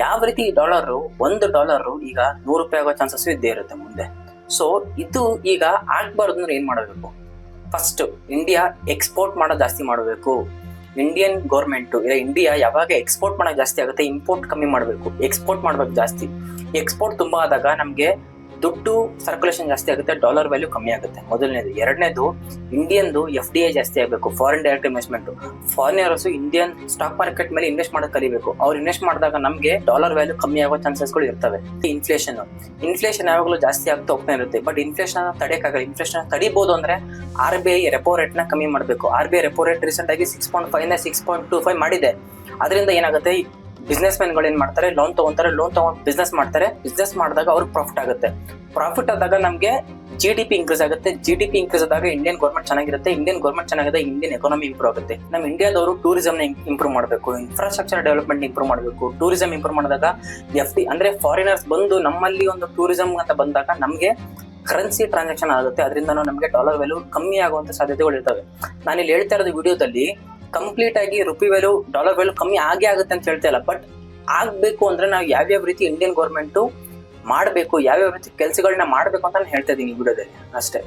ಯಾವ ರೀತಿ ಡಾಲರ್ $1 ಈಗ ₹100 ಆಗೋ ಚಾನ್ಸಸ್ ಇದ್ದೇ ಇರುತ್ತೆ ಮುಂದೆ. ಸೊ ಇದು ಈಗ ಆಗ್ಬಾರ್ದು ಅಂದ್ರೆ ಏನ್ ಮಾಡಬೇಕು? ಫಸ್ಟ್ ಇಂಡಿಯಾ ಎಕ್ಸ್ಪೋರ್ಟ್ ಮಾಡೋದು ಜಾಸ್ತಿ ಮಾಡಬೇಕು. ಇಂಡಿಯನ್ ಗೌರ್ಮೆಂಟ್ ಇಂಡಿಯಾ ಯಾವಾಗ ಎಕ್ಸ್ಪೋರ್ಟ್ ಮಾಡೋದು ಜಾಸ್ತಿ ಆಗುತ್ತೆ, ಇಂಪೋರ್ಟ್ ಕಮ್ಮಿ ಮಾಡಬೇಕು. ಎಕ್ಸ್ಪೋರ್ಟ್ ಮಾಡ್ಬೇಕು ಜಾಸ್ತಿ. ಎಕ್ಸ್ಪೋರ್ಟ್ ತುಂಬಾ ಆದಾಗ ನಮ್ಗೆ ದುಡ್ಡು ಸರ್ಕ್ಯುಲೇಷನ್ ಜಾಸ್ತಿ ಆಗುತ್ತೆ, ಡಾಲರ್ ವ್ಯಾಲ್ಯೂ ಕಮ್ಮಿ ಆಗುತ್ತೆ. ಮೊದಲನೇದು. ಎರಡನೇದು, ಇಂಡಿಯನ್ದು FDI ಜಾಸ್ತಿ ಆಗಬೇಕು, foreign direct investment. Foreigners Indian stock market ಮೇಲೆ ಇನ್ವೆಸ್ಟ್ ಮಾಡೋದು ಕಲಿಬೇಕು. ಅವ್ರು ಇನ್ವೆಸ್ಟ್ ಮಾಡಿದಾಗ ನಮಗೆ ಡಾಲರ್ ವ್ಯಾಲ್ಯೂ ಕಮ್ಮಿ ಆಗೋ ಚಾನ್ಸಸ್ಗಳು ಇರ್ತವೆ. ಇನ್ಫ್ಲೇಷನ್ ಯಾವಾಗಲೂ ಜಾಸ್ತಿ ಆಗ್ತಾ ಹೋಗ್ತಾ ಇರುತ್ತೆ. ಬಟ್ ಇನ್ಫ್ಲೇಷನ್ ತಡೆಯಕ್ಕಾಗಲ್ಲ. ಇನ್ಫ್ಲೇಷನ್ ತಡಿಬಹುದು ಅಂದ್ರೆ RBI ರೆಪೋ ರೇಟ್ ನ ಕಮ್ಮಿ ಮಾಡಬೇಕು. RBI ರೆಪೋ ರೇಟ್ ರೀಸೆಂಟ್ ಆಗಿ 6.5 6.25 ಮಾಡಿದೆ. ಅದರಿಂದ ಏನಾಗುತ್ತೆ, ಬಿಸ್ನೆಸ್ ಮ್ಯಾನ್ ಗಳು ಏನ್ ಮಾಡ್ತಾರೆ, ಲೋನ್ ತಗೊಂಡು ಬಿಸ್ನೆಸ್ ಮಾಡ್ತಾರೆ. ಬಿಸ್ನೆಸ್ ಮಾಡಿದಾಗ ಅವ್ರಿಗೆ ಪ್ರಾಫಿಟ್ ಆಗುತ್ತೆ. ಪ್ರಾಫಿಟ್ ಆದಾಗ ನಮ್ಗೆ GDP ಇನ್ಕ್ರೀಸ್ ಆಗುತ್ತೆ. GDP ಇನ್ಕ್ರೀಸ್ ಆದಾಗ ಇಂಡಿಯನ್ ಗೌರ್ಮೆಂಟ್ ಚೆನ್ನಾಗಿರುತ್ತೆ. ಇಂಡಿಯನ್ ಗೌರ್ಮೆಂಟ್ ಚೆನ್ನಾಗಿದೆ, ಇಂಡಿಯನ್ ಎಕಾನಮಿ ಇಂಪ್ರೂವ್ ಆಗುತ್ತೆ. ನಮ್ಮ ಇಂಡಿಯಾದವರು ಟೂರಿಸಂ ಇಂಪ್ರೂವ್ ಮಾಡಬೇಕು, ಇನ್ಫ್ರಾಸ್ಟ್ರಕ್ಚರ್ ಡೆವಲಪ್ಮೆಂಟ್ ಇಂಪ್ರೂವ್ ಮಾಡಬೇಕು. ಟೂರಿಸಂ ಇಂಪ್ರೂವ್ ಮಾಡಿದಾಗ FD ಅಂದ್ರೆ ಫಾರಿನರ್ಸ್ ಬಂದು ನಮ್ಮಲ್ಲಿ ಒಂದು ಟೂರಿಸಂ ಅಂತ ಬಂದಾಗ ನಮ್ಗೆ ಕರೆನ್ಸಿ ಟ್ರಾನ್ಸಾಕ್ಷನ್ ಆಗುತ್ತೆ. ಅದರಿಂದ ನಮಗೆ ಡಾಲರ್ ವ್ಯಾಲ್ಯೂ ಕಮ್ಮಿ ಆಗುವಂತ ಸಾಧ್ಯತೆಗಳು ಇರ್ತವೆ. ನಾನು ಇಲ್ಲಿ ಹೇಳ್ತಾ ಇರೋದು ವಿಡಿಯೋದಲ್ಲಿ ಕಂಪ್ಲೀಟ್ ಆಗಿ ರುಪಿ ವ್ಯಾಲ್ಯೂ ಡಾಲರ್ ವ್ಯಾಲ್ಯೂ ಕಮ್ಮಿ ಆಗುತ್ತೆ ಅಂತ ಹೇಳ್ತಾ ಇಲ್ಲ. ಬಟ್ ಆಗ್ಬೇಕು ಅಂದ್ರೆ ನಾವು ಯಾವ್ಯಾವ ರೀತಿ ಇಂಡಿಯನ್ ಗೌರ್ಮೆಂಟ್ ಮಾಡಬೇಕು, ಯಾವ್ಯಾವ ರೀತಿ ಕೆಲಸಗಳನ್ನ ಮಾಡಬೇಕು ಅಂತ ನಾನು ಹೇಳ್ತಾ ಇದ್ದೀನಿ ಈ ವಿಡಿಯೋದಲ್ಲಿ ಅಷ್ಟೇ.